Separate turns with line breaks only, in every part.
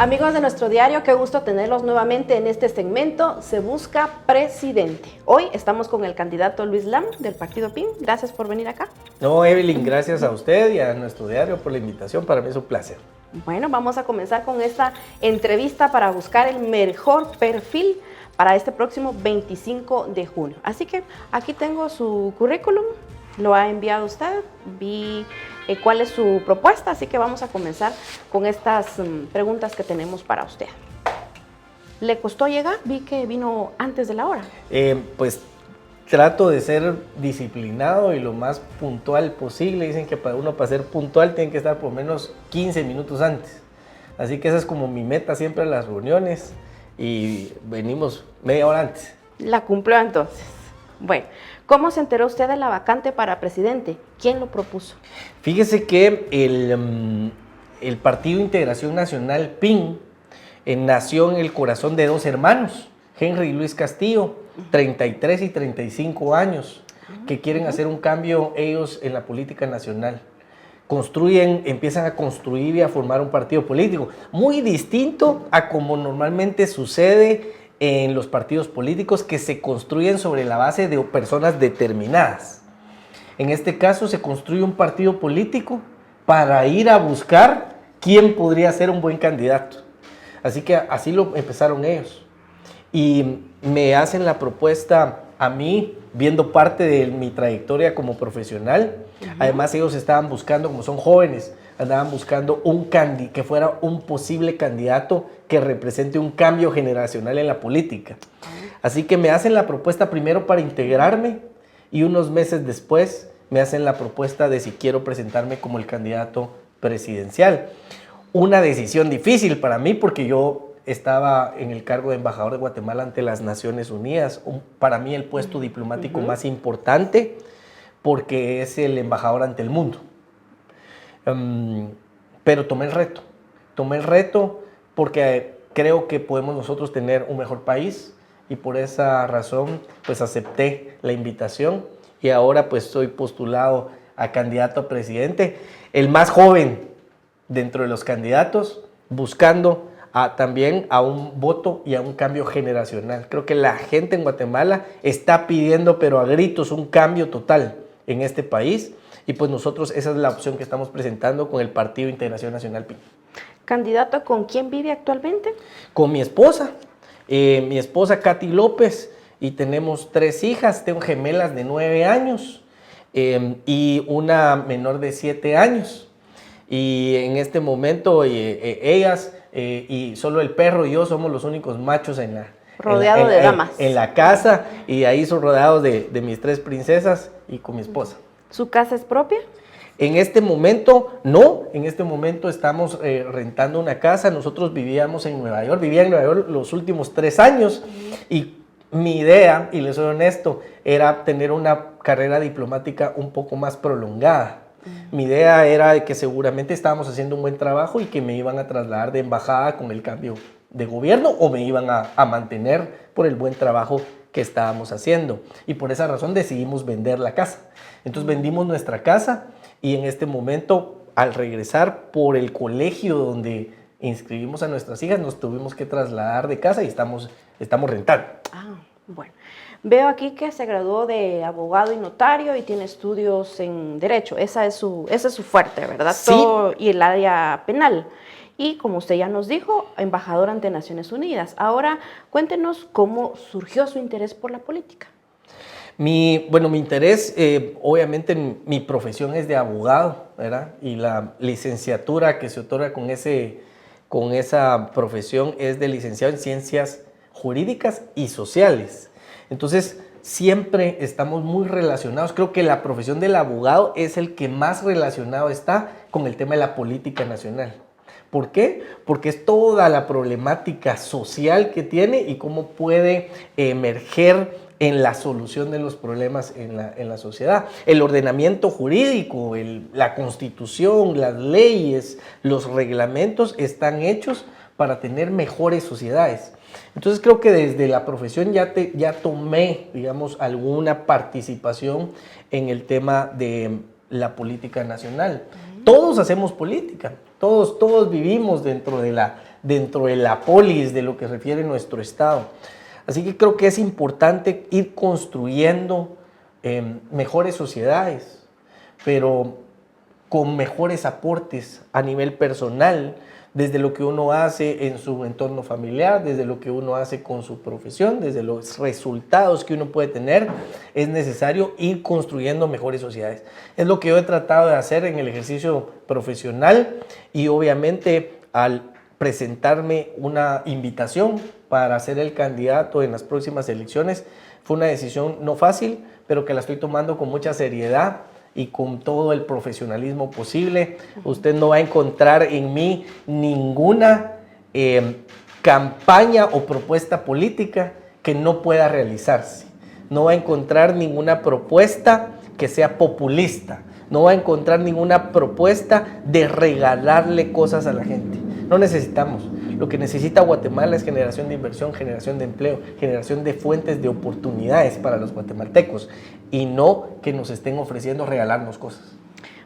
Amigos de nuestro diario, qué gusto tenerlos nuevamente en este segmento Se Busca Presidente. Hoy estamos con el candidato Luis Lam del partido PIN. Gracias por venir acá.
No, Evelyn, gracias a usted y a nuestro diario por la invitación. Para mí es un placer.
Bueno, vamos a comenzar con esta entrevista para buscar el mejor perfil para este próximo 25 de junio. Así que aquí tengo su currículum, lo ha enviado usted, vi cuál es su propuesta, así que vamos a comenzar con estas preguntas que tenemos para usted. ¿Le costó llegar? Vi que vino antes de la hora.
Pues trato de ser disciplinado y lo más puntual posible. Dicen que para ser puntual tiene que estar por lo menos 15 minutos antes. Así que esa es como mi meta siempre en las reuniones y venimos media hora antes.
La cumplió entonces. Bueno, ¿cómo se enteró usted de la vacante para presidente? ¿Quién lo propuso?
Fíjese que el Partido Integración Nacional PIN nació en el corazón de dos hermanos, Henry y Luis Castillo, 33 y 35 años, que quieren hacer un cambio ellos en la política nacional. Empiezan a construir y a formar un partido político, muy distinto a como normalmente sucede en los partidos políticos que se construyen sobre la base de personas determinadas. En este caso se construye un partido político para ir a buscar quién podría ser un buen candidato. Así que así lo empezaron ellos. Y me hacen la propuesta a mí, viendo parte de mi trayectoria como profesional. Además ellos estaban buscando, como son jóvenes, andaban buscando que fuera un posible candidato que represente un cambio generacional en la política. Así que me hacen la propuesta primero para integrarme y unos meses después me hacen la propuesta de si quiero presentarme como el candidato presidencial. Una decisión difícil para mí porque yo estaba en el cargo de embajador de Guatemala ante las Naciones Unidas. Para mí el puesto diplomático más importante porque es el embajador ante el mundo. Pero tomé el reto porque creo que podemos nosotros tener un mejor país y por esa razón pues acepté la invitación y ahora pues soy postulado a candidato a presidente, el más joven dentro de los candidatos, buscando también a un voto y a un cambio generacional. Creo que la gente en Guatemala está pidiendo pero a gritos un cambio total en este país. Y pues nosotros esa es la opción que estamos presentando con el Partido Integración Nacional PIN.
¿Candidato con quién vive actualmente?
Con mi esposa Katy López, y tenemos 3 hijas, tengo gemelas de 9 años y una menor de 7 años. Y en este momento ellas y solo el perro y yo somos los únicos machos de damas en la casa, y ahí son rodeados de mis 3 princesas y con mi esposa.
¿Su casa es propia?
En este momento, no. En este momento estamos rentando una casa. Nosotros vivía en Nueva York los últimos 3 años. Y mi idea, y les soy honesto, era tener una carrera diplomática un poco más prolongada. Mi idea era que seguramente estábamos haciendo un buen trabajo y que me iban a trasladar de embajada con el cambio de gobierno o me iban a mantener por el buen trabajo que estábamos haciendo. Y por esa razón decidimos vender la casa. Entonces vendimos nuestra casa y en este momento, al regresar por el colegio donde inscribimos a nuestras hijas, nos tuvimos que trasladar de casa y estamos rentando.
Bueno. Veo aquí que se graduó de abogado y notario y tiene estudios en Derecho. Ese es su fuerte, ¿verdad?
Sí.
Y el área penal. Y como usted ya nos dijo, embajador ante Naciones Unidas. Ahora, cuéntenos cómo surgió su interés por la política.
Mi interés, obviamente mi profesión es de abogado, ¿verdad? Y la licenciatura que se otorga con esa profesión es de licenciado en Ciencias Jurídicas y Sociales. Entonces, siempre estamos muy relacionados. Creo que la profesión del abogado es el que más relacionado está con el tema de la política nacional. ¿Por qué? Porque es toda la problemática social que tiene y cómo puede emerger en la solución de los problemas en la sociedad. El ordenamiento jurídico, la constitución, las leyes, los reglamentos están hechos para tener mejores sociedades. Entonces creo que desde la profesión ya tomé, digamos, alguna participación en el tema de la política nacional. Todos hacemos política, todos vivimos dentro de la polis, de lo que refiere nuestro Estado. Así que creo que es importante ir construyendo mejores sociedades, pero con mejores aportes a nivel personal, desde lo que uno hace en su entorno familiar, desde lo que uno hace con su profesión, desde los resultados que uno puede tener, es necesario ir construyendo mejores sociedades. Es lo que yo he tratado de hacer en el ejercicio profesional y obviamente al presentarme una invitación para ser el candidato en las próximas elecciones, fue una decisión no fácil, pero que la estoy tomando con mucha seriedad y con todo el profesionalismo posible. Usted no va a encontrar en mí ninguna campaña o propuesta política que no pueda realizarse. No va a encontrar ninguna propuesta que sea populista. No va a encontrar ninguna propuesta de regalarle cosas a la gente. No necesitamos. Lo que necesita Guatemala es generación de inversión, generación de empleo, generación de fuentes de oportunidades para los guatemaltecos y no que nos estén ofreciendo regalarnos cosas.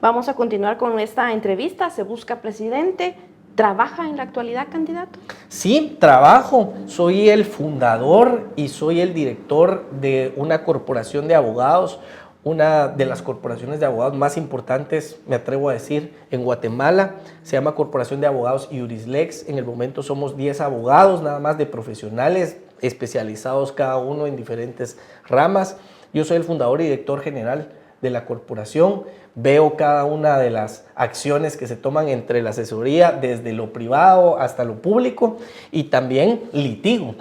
Vamos a continuar con esta entrevista. Se busca presidente. ¿Trabaja en la actualidad, candidato?
Sí, trabajo. Soy el fundador y soy el director de una corporación de abogados, una de las corporaciones de abogados más importantes, me atrevo a decir, en Guatemala. Se llama Corporación de Abogados Jurislex. En el momento somos 10 abogados, nada más de profesionales, especializados cada uno en diferentes ramas. Yo soy el fundador y director general de la corporación. Veo cada una de las acciones que se toman entre la asesoría, desde lo privado hasta lo público, y también litigo.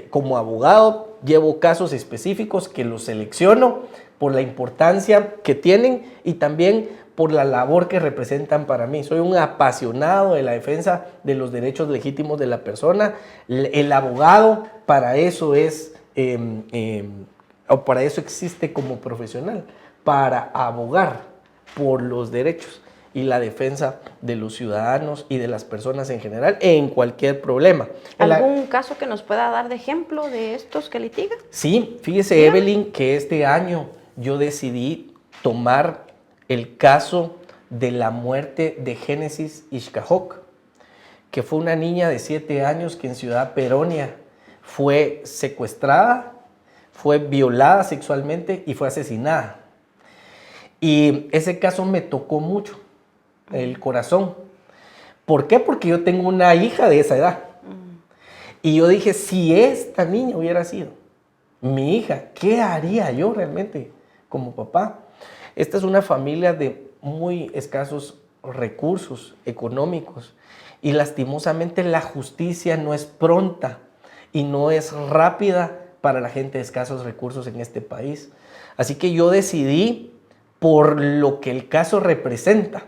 Como abogado llevo casos específicos que los selecciono por la importancia que tienen y también por la labor que representan para mí. Soy un apasionado de la defensa de los derechos legítimos de la persona. El abogado para eso es, o para eso existe como profesional, para abogar por los derechos y la defensa de los ciudadanos y de las personas en general en cualquier problema.
¿Algún caso que nos pueda dar de ejemplo de estos que litigan?
Sí, fíjese, Evelyn, que este año yo decidí tomar el caso de la muerte de Génesis Ixcajoc, que fue una niña de 7 años que en Ciudad Peronia fue secuestrada, fue violada sexualmente y fue asesinada. Y ese caso me tocó mucho el corazón. ¿Por qué? Porque yo tengo una hija de esa edad. Y yo dije, si esta niña hubiera sido mi hija, ¿qué haría yo realmente como papá? Esta es una familia de muy escasos recursos económicos y lastimosamente la justicia no es pronta y no es rápida para la gente de escasos recursos en este país. Así que yo decidí, por lo que el caso representa,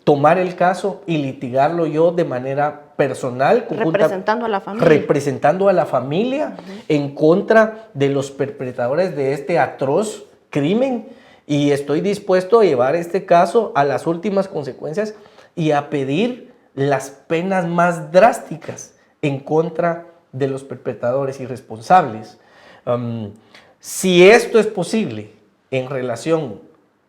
tomar el caso y litigarlo yo de manera personal.
Representando a la familia.
Representando a la familia en contra de los perpetradores de este atroz crimen. Y estoy dispuesto a llevar este caso a las últimas consecuencias y a pedir las penas más drásticas en contra de los perpetradores irresponsables. Si esto es posible en relación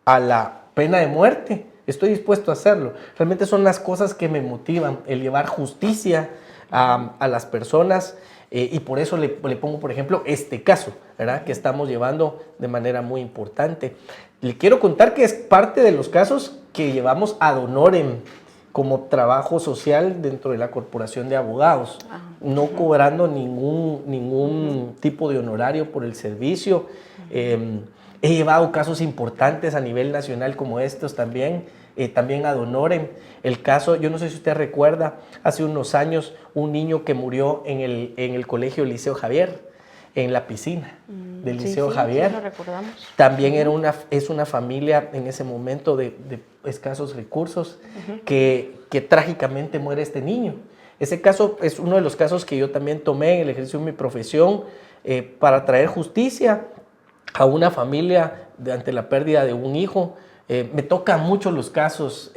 a la pena de muerte, estoy dispuesto a hacerlo. Realmente son las cosas que me motivan, el llevar justicia a las personas, y por eso le pongo, por ejemplo, este caso, ¿verdad?, que estamos llevando de manera muy importante. Le quiero contar que es parte de los casos que llevamos ad honorem como trabajo social dentro de la Corporación de Abogados, no cobrando ningún tipo de honorario por el servicio. He llevado casos importantes a nivel nacional como estos también ad honorem. El caso, yo no sé si usted recuerda, hace unos años un niño que murió en el colegio Liceo Javier, en la piscina del Liceo Javier.
Sí, lo recordamos.
También es una familia en ese momento de escasos recursos que trágicamente muere este niño. Ese caso es uno de los casos que yo también tomé en el ejercicio de mi profesión para traer justicia a una familia ante la pérdida de un hijo. Me tocan mucho los casos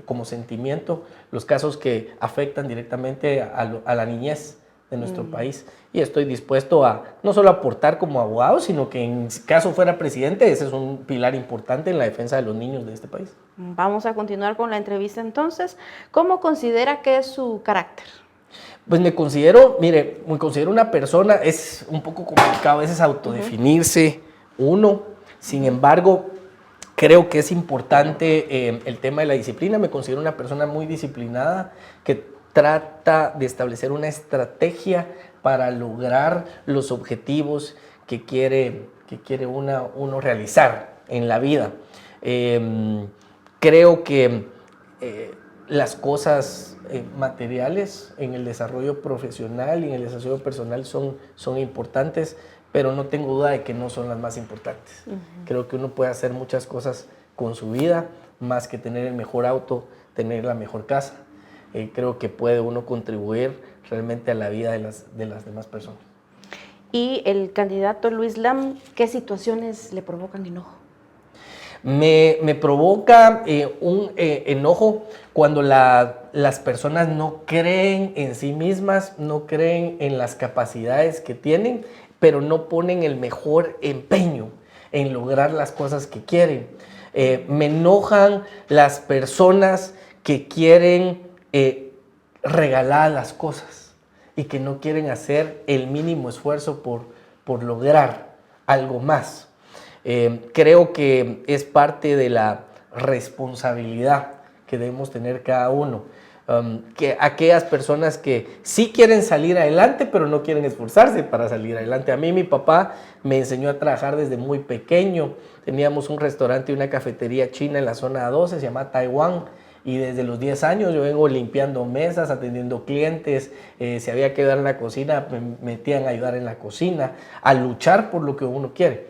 como sentimiento, los casos que afectan directamente a la niñez de nuestro país. Y estoy dispuesto a no solo aportar como abogado, sino que en caso fuera presidente, ese es un pilar importante en la defensa de los niños de este país.
Vamos a continuar con la entrevista entonces. ¿Cómo considera que es su carácter?
Pues me considero una persona, es un poco complicado a veces autodefinirse uno, sin embargo, creo que es importante el tema de la disciplina. Me considero una persona muy disciplinada que trata de establecer una estrategia para lograr los objetivos que quiere uno realizar en la vida. Creo que las cosas materiales en el desarrollo profesional y en el desarrollo personal son importantes, pero no tengo duda de que no son las más importantes. Creo que uno puede hacer muchas cosas con su vida, más que tener el mejor auto, tener la mejor casa. Creo que puede uno contribuir realmente a la vida de las demás personas.
Y el candidato Luis Lam, ¿qué situaciones le provocan enojo?
Me provoca un enojo cuando las personas no creen en sí mismas, no creen en las capacidades que tienen, pero no ponen el mejor empeño en lograr las cosas que quieren. Me enojan las personas que quieren regalar las cosas y que no quieren hacer el mínimo esfuerzo por lograr algo más. Creo que es parte de la responsabilidad que debemos tener cada uno. Que aquellas personas que sí quieren salir adelante, pero no quieren esforzarse para salir adelante. A mí mi papá me enseñó a trabajar desde muy pequeño. Teníamos un restaurante y una cafetería china en la zona 12, se llama Taiwán. Y desde los 10 años yo vengo limpiando mesas, atendiendo clientes, si había que ayudar en la cocina, me metían a ayudar en la cocina, a luchar por lo que uno quiere.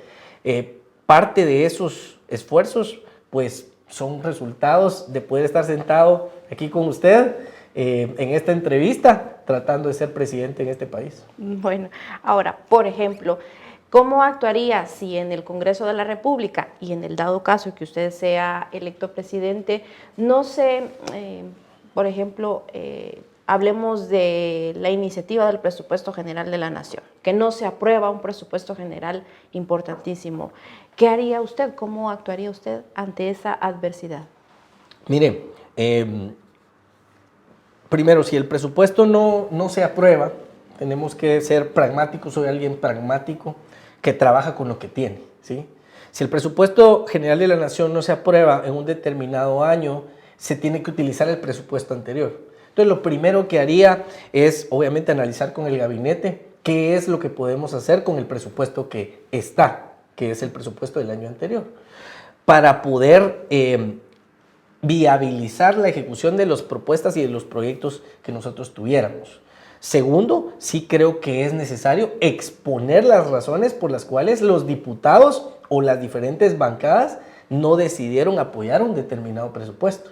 Parte de esos esfuerzos, pues, son resultados de poder estar sentado aquí con usted en esta entrevista, tratando de ser presidente en este país.
Bueno, ahora, por ejemplo, ¿cómo actuaría si en el Congreso de la República y en el dado caso que usted sea electo presidente, no se, por ejemplo, hablemos de la iniciativa del presupuesto general de la Nación, que no se aprueba un presupuesto general importantísimo? ¿Qué haría usted? ¿Cómo actuaría usted ante esa adversidad?
Mire, primero, si el presupuesto no se aprueba, tenemos que ser pragmáticos. Soy alguien pragmático que trabaja con lo que tiene, ¿sí? Si el presupuesto general de la Nación no se aprueba en un determinado año, se tiene que utilizar el presupuesto anterior. Entonces, lo primero que haría es, obviamente, analizar con el gabinete qué es lo que podemos hacer con el presupuesto que está, que es el presupuesto del año anterior, para poder viabilizar la ejecución de las propuestas y de los proyectos que nosotros tuviéramos. Segundo, sí creo que es necesario exponer las razones por las cuales los diputados o las diferentes bancadas no decidieron apoyar un determinado presupuesto.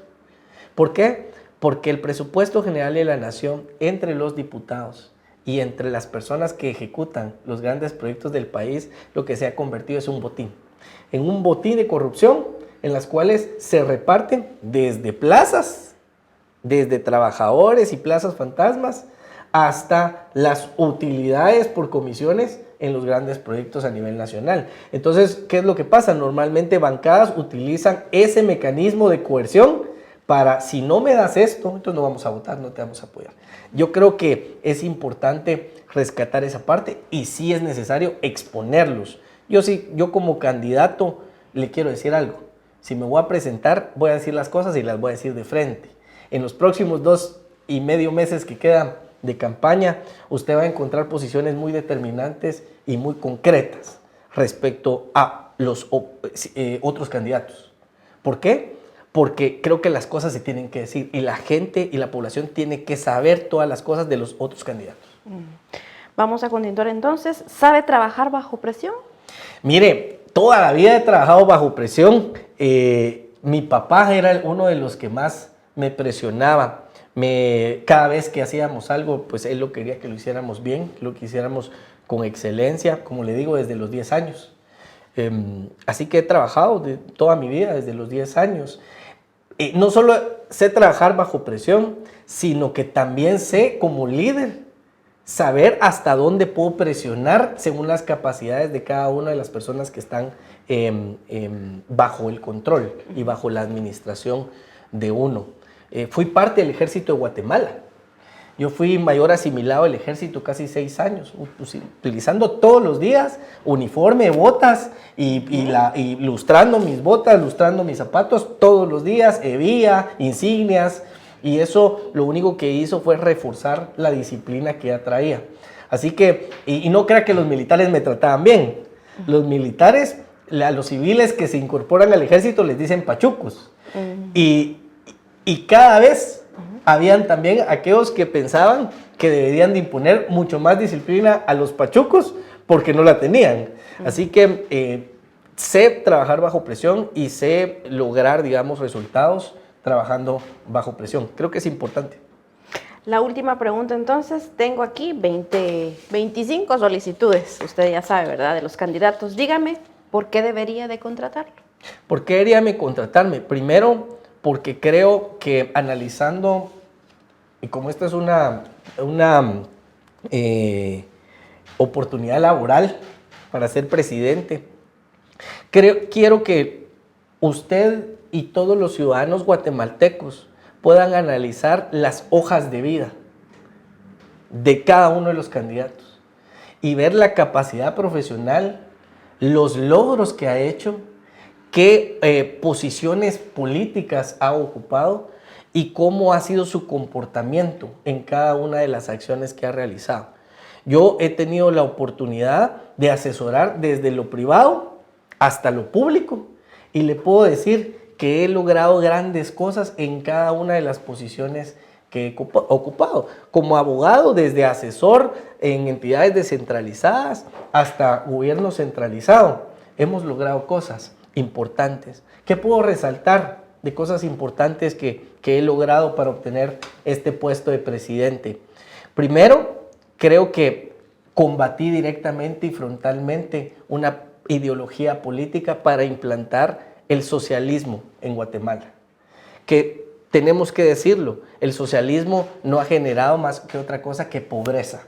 ¿Por qué? Porque el presupuesto general de la Nación, entre los diputados y entre las personas que ejecutan los grandes proyectos del país, lo que se ha convertido es un botín. En un botín de corrupción en las cuales se reparten desde plazas, desde trabajadores y plazas fantasmas, hasta las utilidades por comisiones en los grandes proyectos a nivel nacional. Entonces, ¿qué es lo que pasa? Normalmente bancadas utilizan ese mecanismo de coerción para, si no me das esto, entonces no vamos a votar, no te vamos a apoyar. Yo creo que es importante rescatar esa parte y sí es necesario exponerlos. Yo como candidato le quiero decir algo. Si me voy a presentar, voy a decir las cosas y las voy a decir de frente. En los próximos 2.5 meses que quedan de campaña, usted va a encontrar posiciones muy determinantes y muy concretas respecto a los otros candidatos. ¿Por qué? Porque creo que las cosas se tienen que decir y la gente y la población tiene que saber todas las cosas de los otros candidatos.
Vamos a continuar entonces. ¿Sabe trabajar bajo presión?
Mire, toda la vida he trabajado bajo presión. Mi papá era uno de los que más me presionaba. Cada vez que hacíamos algo, pues él lo quería que lo hiciéramos bien, lo que hiciéramos con excelencia, como le digo, desde los 10 años. Así que he trabajado toda mi vida desde los 10 años. No solo sé trabajar bajo presión, sino que también sé como líder saber hasta dónde puedo presionar según las capacidades de cada una de las personas que están bajo el control y bajo la administración de uno. Fui parte del ejército de Guatemala. Yo fui mayor asimilado del ejército casi 6 años, utilizando todos los días uniforme, botas y lustrando mis botas, lustrando mis zapatos todos los días, hebilla, insignias, y eso lo único que hizo fue reforzar la disciplina que ya traía. Así que, y no crea que los militares me trataban bien. Los militares, a los civiles que se incorporan al ejército les dicen pachucos. Y cada vez habían también aquellos que pensaban que deberían de imponer mucho más disciplina a los pachucos porque no la tenían. Así que sé trabajar bajo presión y sé lograr, digamos, resultados trabajando bajo presión. Creo que es importante.
La última pregunta entonces, tengo aquí 25 solicitudes, usted ya sabe, ¿verdad?, de los candidatos. Dígame, ¿por qué debería de contratarlo?
¿Por qué debería de contratarme? Primero, porque creo que analizando, y como esta es una oportunidad laboral para ser presidente, quiero que usted y todos los ciudadanos guatemaltecos puedan analizar las hojas de vida de cada uno de los candidatos y ver la capacidad profesional, los logros que ha hecho, qué posiciones políticas ha ocupado y cómo ha sido su comportamiento en cada una de las acciones que ha realizado. Yo he tenido la oportunidad de asesorar desde lo privado hasta lo público y le puedo decir que he logrado grandes cosas en cada una de las posiciones que he ocupado. Como abogado, desde asesor en entidades descentralizadas hasta gobierno centralizado, hemos logrado cosas importantes. ¿Qué puedo resaltar de cosas importantes que he logrado para obtener este puesto de presidente? Primero, creo que combatí directamente y frontalmente una ideología política para implantar el socialismo en Guatemala. Que tenemos que decirlo, el socialismo no ha generado más que otra cosa que pobreza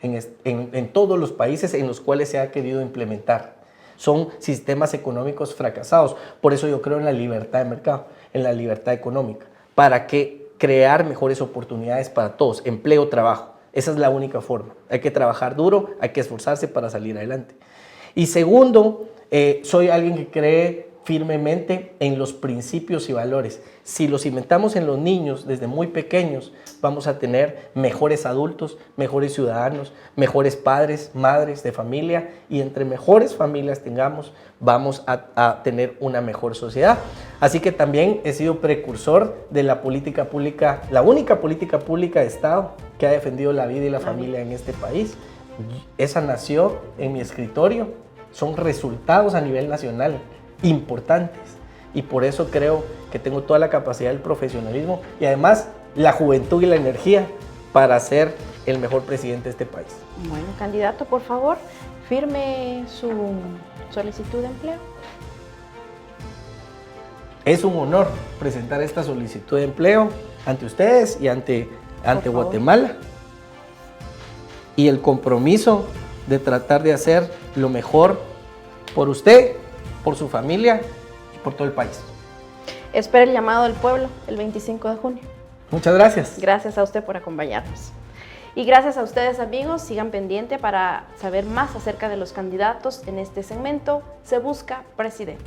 en todos los países en los cuales se ha querido implementar. Son sistemas económicos fracasados. Por eso yo creo en la libertad de mercado, en la libertad económica, para crear mejores oportunidades para todos, empleo, trabajo. Esa es la única forma. Hay que trabajar duro, hay que esforzarse para salir adelante. Y segundo, soy alguien que cree firmemente en los principios y valores. Si los cimentamos en los niños desde muy pequeños, vamos a tener mejores adultos, mejores ciudadanos, mejores padres, madres de familia, y entre mejores familias tengamos, vamos a tener una mejor sociedad. Así que también he sido precursor de la política pública, la única política pública de Estado que ha defendido la vida y la familia en este país. Esa nació en mi escritorio, son resultados a nivel nacional importantes, y por eso creo que tengo toda la capacidad del profesionalismo y además la juventud y la energía para ser el mejor presidente de este país.
Bueno, candidato, por favor, firme su solicitud de empleo.
Es un honor presentar esta solicitud de empleo ante ustedes y ante Guatemala, y el compromiso de tratar de hacer lo mejor por usted, por su familia y por todo el país.
Espero el llamado del pueblo el 25 de junio.
Muchas gracias.
Gracias a usted por acompañarnos. Y gracias a ustedes, amigos. Sigan pendiente para saber más acerca de los candidatos en este segmento Se Busca Presidente.